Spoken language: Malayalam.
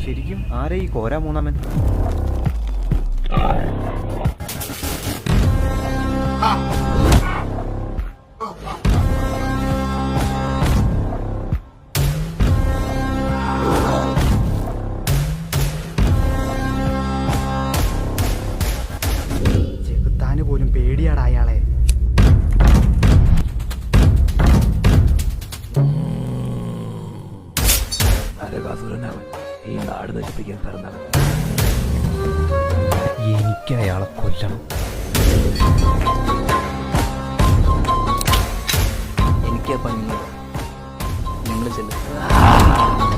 ശരിക്കും ആരെ ഈ കോര മൂന്നാമൻ? ചെകുത്താന് പോലും പേടിയാടാ അയാളെ. ഈ നാട് നശിപ്പിക്കാൻ പിറന്നവൻ. എനിക്ക് അയാളെ കൊല്ലണം. എനിക്ക് പണി നിങ്ങൾ ചെല്ലും.